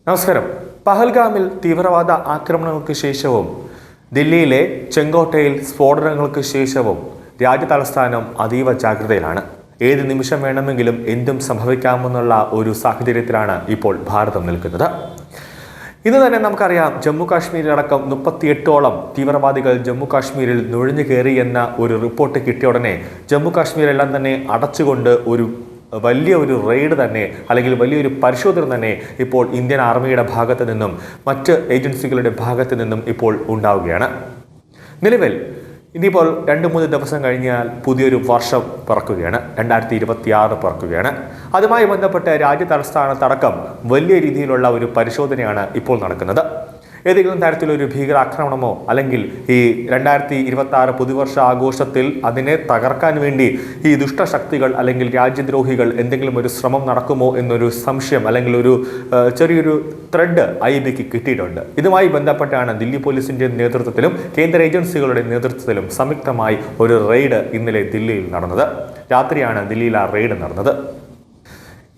നമസ്കാരം. പഹൽഗാമിൽ തീവ്രവാദ ആക്രമണങ്ങൾക്ക് ശേഷവും ദില്ലിയിലെ ചെങ്കോട്ടയിൽ സ്ഫോടനങ്ങൾക്ക് ശേഷവും രാജ്യതലസ്ഥാനം അതീവ ജാഗ്രതയിലാണ്. ഏത് നിമിഷം വേണമെങ്കിലും എന്തും സംഭവിക്കാമെന്നുള്ള ഒരു സാഹചര്യത്തിലാണ് ഇപ്പോൾ ഭാരതം നിൽക്കുന്നത്. ഇന്ന് തന്നെ നമുക്കറിയാം, ജമ്മു കാശ്മീരിലടക്കം 38ഓളം തീവ്രവാദികൾ ജമ്മു കാശ്മീരിൽ നുഴഞ്ഞു കയറി എന്ന ഒരു റിപ്പോർട്ട് കിട്ടിയ ഉടനെ ജമ്മു കാശ്മീരെല്ലാം തന്നെ അടച്ചുകൊണ്ട് വലിയൊരു റെയ്ഡ് തന്നെ അല്ലെങ്കിൽ വലിയൊരു പരിശോധന തന്നെ ഇപ്പോൾ ഇന്ത്യൻ ആർമിയുടെ ഭാഗത്തു നിന്നും മറ്റ് ഏജൻസികളുടെ ഭാഗത്തു നിന്നും ഇപ്പോൾ ഉണ്ടാവുകയാണ്. നിലവിൽ ഇനിയിപ്പോൾ 2-3 ദിവസം കഴിഞ്ഞാൽ പുതിയൊരു വർഷം പിറക്കുകയാണ്. 2026 പിറക്കുകയാണ്. അതുമായി ബന്ധപ്പെട്ട് രാജ്യ തലസ്ഥാനത്തടക്കം വലിയ രീതിയിലുള്ള ഒരു പരിശോധനയാണ് ഇപ്പോൾ നടക്കുന്നത്. ഏതെങ്കിലും തരത്തിലൊരു ഭീകരാക്രമണമോ അല്ലെങ്കിൽ ഈ 2026 പുതുവർഷ ആഘോഷത്തിൽ അതിനെ തകർക്കാൻ വേണ്ടി ഈ ദുഷ്ടശക്തികൾ അല്ലെങ്കിൽ രാജ്യദ്രോഹികൾ എന്തെങ്കിലും ഒരു ശ്രമം നടക്കുമോ എന്നൊരു സംശയം അല്ലെങ്കിൽ ഒരു ചെറിയൊരു ത്രെഡ് IBക്ക് കിട്ടിയിട്ടുണ്ട്. ഇതുമായി ബന്ധപ്പെട്ടാണ് ദില്ലി പോലീസിന്റെ നേതൃത്വത്തിലും കേന്ദ്ര ഏജൻസികളുടെ നേതൃത്വത്തിലും സംയുക്തമായി ഒരു റെയ്ഡ് ഇന്നലെ ദില്ലിയിൽ നടന്നത്. രാത്രിയാണ് ദില്ലിയിൽ ആ റെയ്ഡ് നടന്നത്.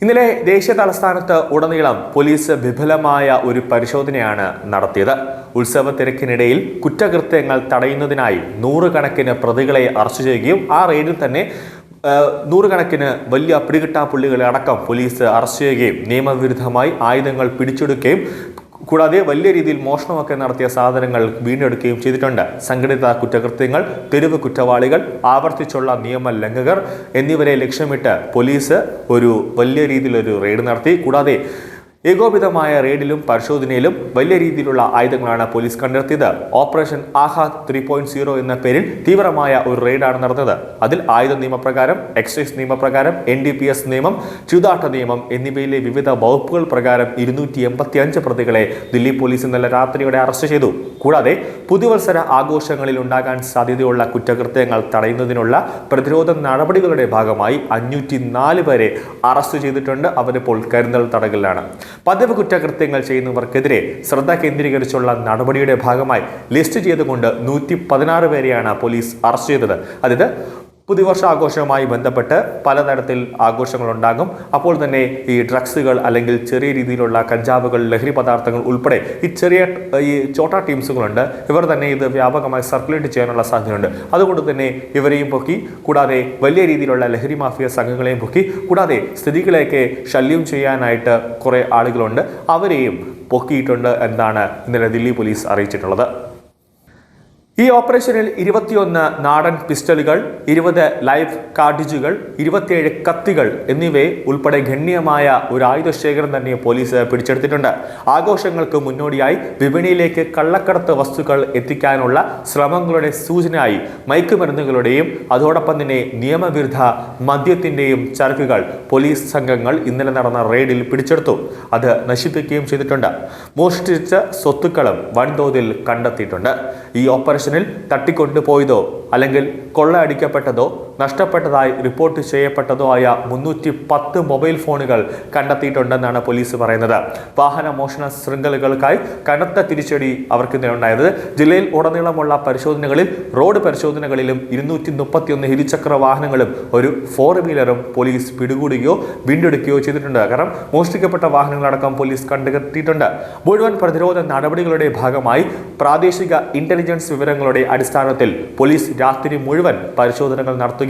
ഇന്നലെ ദേശീയ തലസ്ഥാനത്ത് ഉടനീളം പോലീസ് വിപുലമായ ഒരു പരിശോധനയാണ് നടത്തിയത്. ഉത്സവ തിരക്കിനിടയിൽ കുറ്റകൃത്യങ്ങൾ തടയുന്നതിനായി 100 കണക്കിന് പ്രതികളെ അറസ്റ്റ് ചെയ്യുകയും ആ റെയ്ഡിൽ തന്നെ 100 കണക്കിന് വലിയ പിടികിട്ടാപ്പുള്ളികളെ അടക്കം പോലീസ് അറസ്റ്റ് ചെയ്യുകയും നിയമവിരുദ്ധമായി ആയുധങ്ങൾ പിടിച്ചെടുക്കുകയും കൂടാതെ വലിയ രീതിയിൽ മോഷണമൊക്കെ നടത്തിയ സാധനങ്ങൾ വീണ്ടെടുക്കുകയും ചെയ്തിട്ടുണ്ട്. സംഘടിത കുറ്റകൃത്യങ്ങൾ, തെരുവ് കുറ്റവാളികൾ, ആവർത്തിച്ചുള്ള നിയമ ലംഘകർ എന്നിവരെ ലക്ഷ്യമിട്ട് പോലീസ് ഒരു വലിയ രീതിയിലൊരു റെയ്ഡ് നടത്തി. കൂടാതെ ഏകോപിതമായ റെയ്ഡിലും പരിശോധനയിലും വലിയ രീതിയിലുള്ള ആയുധങ്ങളാണ് പോലീസ് കണ്ടെത്തിയത്. ഓപ്പറേഷൻ ആഹാദ് 3.0 എന്ന പേരിൽ തീവ്രമായ ഒരു റെയ്ഡാണ് നടന്നത്. അതിൽ ആയുധ നിയമപ്രകാരം, എക്സൈസ് നിയമപ്രകാരം, NDPS നിയമം, ചൂതാട്ട നിയമം എന്നിവയിലെ വിവിധ വകുപ്പുകൾ പ്രകാരം 285 പ്രതികളെ ദില്ലി പോലീസ് ഇന്നലെ രാത്രിയോടെ അറസ്റ്റ് ചെയ്തു. കൂടാതെ പുതുവത്സര ആഘോഷങ്ങളിൽ ഉണ്ടാകാൻ സാധ്യതയുള്ള കുറ്റകൃത്യങ്ങൾ തടയുന്നതിനുള്ള പ്രതിരോധ നടപടികളുടെ ഭാഗമായി 504 പേരെ അറസ്റ്റ് ചെയ്തിട്ടുണ്ട്. അവരിപ്പോൾ കരുതൽ തടങ്കലിലാണ്. പതിവ് കുറ്റകൃത്യങ്ങൾ ചെയ്യുന്നവർക്കെതിരെ ശ്രദ്ധ കേന്ദ്രീകരിച്ചുള്ള നടപടിയുടെ ഭാഗമായി ലിസ്റ്റ് ചെയ്തുകൊണ്ട് 116 പേരെയാണ് പോലീസ് അറസ്റ്റ് ചെയ്തത്. അതായത് പുതുവർഷ ആഘോഷവുമായി ബന്ധപ്പെട്ട് പലതരത്തിൽ ആഘോഷങ്ങൾ ഉണ്ടാകും. അപ്പോൾ തന്നെ ഈ ഡ്രഗ്സുകൾ അല്ലെങ്കിൽ ചെറിയ രീതിയിലുള്ള കഞ്ചാവുകൾ, ലഹരി പദാർത്ഥങ്ങൾ ഉൾപ്പെടെ ഈ ചോട്ടാ ടീംസുകളുണ്ട്. ഇവർ തന്നെ ഇത് വ്യാപകമായി സർക്കുലേറ്റ് ചെയ്യാനുള്ള സാധ്യതയുണ്ട്. അതുകൊണ്ട് തന്നെ ഇവരെയും പൊക്കി, കൂടാതെ വലിയ രീതിയിലുള്ള ലഹരി മാഫിയ സംഘങ്ങളെയും പൊക്കി, കൂടാതെ സ്ത്രീകളെയൊക്കെ ശല്യം ചെയ്യാനായിട്ട് കുറേ ആളുകളുണ്ട്, അവരെയും പൊക്കിയിട്ടുണ്ട് എന്നാണ് ഇന്നലെ ദില്ലി പോലീസ് അറിയിച്ചിട്ടുള്ളത്. ഈ ഓപ്പറേഷനിൽ 21 നാടൻ പിസ്റ്റളുകൾ, 20 ലൈവ് കാർഡിജുകൾ, 27 കത്തികൾ എന്നിവയെ ഉൾപ്പെടെ ഗണ്യമായ ഒരു ആയുധശേഖരം തന്നെ പോലീസ് പിടിച്ചെടുത്തിട്ടുണ്ട്. ആഘോഷങ്ങൾക്ക് മുന്നോടിയായി വിപണിയിലേക്ക് കള്ളക്കടത്ത് വസ്തുക്കൾ എത്തിക്കാനുള്ള ശ്രമങ്ങളുടെ സൂചനയായി മയക്കുമരുന്നുകളുടെയും അതോടൊപ്പം തന്നെ നിയമവിരുദ്ധ മദ്യത്തിന്റെയും ചരക്കുകൾ പോലീസ് സംഘങ്ങൾ ഇന്നലെ നടന്ന റെയ്ഡിൽ പിടിച്ചെടുത്തു. അത് നശിപ്പിക്കുകയും ചെയ്തിട്ടുണ്ട്. മോഷ്ടിച്ച സ്വത്തുക്കളും വൻതോതിൽ കണ്ടെത്തിയിട്ടുണ്ട്. ഈ ഓപ്പറേഷൻ തട്ടിക്കൊണ്ടുപോയതോ അല്ലെങ്കിൽ കൊള്ളയടിക്കപ്പെട്ടതോ നഷ്ടപ്പെട്ടതായി റിപ്പോർട്ട് ചെയ്യപ്പെട്ടതോ ആയ 310 മൊബൈൽ ഫോണുകൾ കണ്ടെത്തിയിട്ടുണ്ടെന്നാണ് പോലീസ് പറയുന്നത്. വാഹന മോഷണ ശൃംഖലകൾക്കായി കനത്ത തിരിച്ചടി അവർക്കിന്നലെ ഉണ്ടായത്. ജില്ലയിൽ ഉടനീളമുള്ള പരിശോധനകളിൽ, റോഡ് പരിശോധനകളിലും 231 ഇരുചക്ര വാഹനങ്ങളും ഒരു 4 വീലറും പോലീസ് പിടികൂടുകയോ വീണ്ടെടുക്കുകയോ ചെയ്തിട്ടുണ്ട്. കാരണം മോഷ്ടിക്കപ്പെട്ട വാഹനങ്ങളടക്കം പോലീസ് കണ്ടെത്തിയിട്ടുണ്ട്. മുഴുവൻ പ്രതിരോധ നടപടികളുടെ ഭാഗമായി പ്രാദേശിക ഇന്റലിജൻസ് വിവരങ്ങളുടെ അടിസ്ഥാനത്തിൽ പോലീസ് രാത്രി മുഴുവൻ പരിശോധനകൾ നടത്തുകയും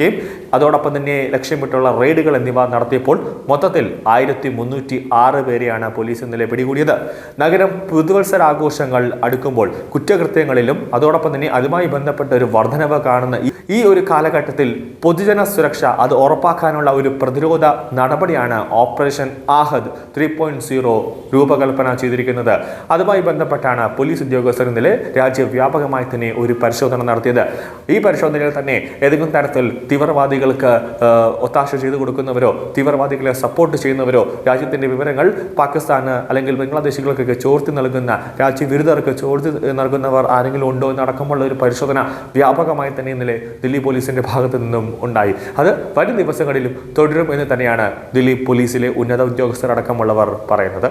അതോടൊപ്പം തന്നെ ലക്ഷ്യമിട്ടുള്ള റെയ്ഡുകൾ എന്നിവ നടത്തിയപ്പോൾ മൊത്തത്തിൽ 1306 പേരെയാണ് പോലീസ് ഇന്നലെ പിടികൂടിയത്. നഗരം പുതുവത്സരാഘോഷങ്ങൾ അടുക്കുമ്പോൾ കുറ്റകൃത്യങ്ങളിലും അതോടൊപ്പം തന്നെ അതുമായി ബന്ധപ്പെട്ട ഒരു വർധനവ് കാണുന്ന ഈ ഒരു കാലഘട്ടത്തിൽ പൊതുജന സുരക്ഷ അത് ഉറപ്പാക്കാനുള്ള ഒരു പ്രതിരോധ നടപടിയാണ് ഓപ്പറേഷൻ ആഹദ് 3.0 രൂപകൽപ്പന ചെയ്തിരിക്കുന്നത്. അതുമായി ബന്ധപ്പെട്ടാണ് പോലീസ് ഉദ്യോഗസ്ഥർ ഇന്നലെ രാജ്യവ്യാപകമായി തന്നെ ഒരു പരിശോധന നടത്തിയത്. ഈ പരിശോധനയിൽ തന്നെ ഏതെങ്കിലും തരത്തിൽ തീവ്രവാദികൾക്ക് ഒത്താശ ചെയ്തു കൊടുക്കുന്നവരോ തീവ്രവാദികളെ സപ്പോർട്ട് ചെയ്യുന്നവരോ രാജ്യത്തിന്റെ വിവരങ്ങൾ പാകിസ്ഥാന് അല്ലെങ്കിൽ ബംഗ്ലാദേശികൾക്കൊക്കെ ചോർത്തി നൽകുന്ന രാജ്യവിരുദ്ധർക്ക് ചോർത്തി നൽകുന്നവർ ആരെങ്കിലും ഉണ്ടോ എന്നടക്കമുള്ള ഒരു പരിശോധന വ്യാപകമായി തന്നെ ഇന്നലെ ദില്ലി പോലീസിന്റെ ഭാഗത്തു നിന്നും ഉണ്ടായി. അത് വരും ദിവസങ്ങളിലും തുടരും എന്ന് തന്നെയാണ് ദില്ലി പോലീസിലെ ഉന്നത ഉദ്യോഗസ്ഥരടക്കമുള്ളവർ പറയുന്നത്.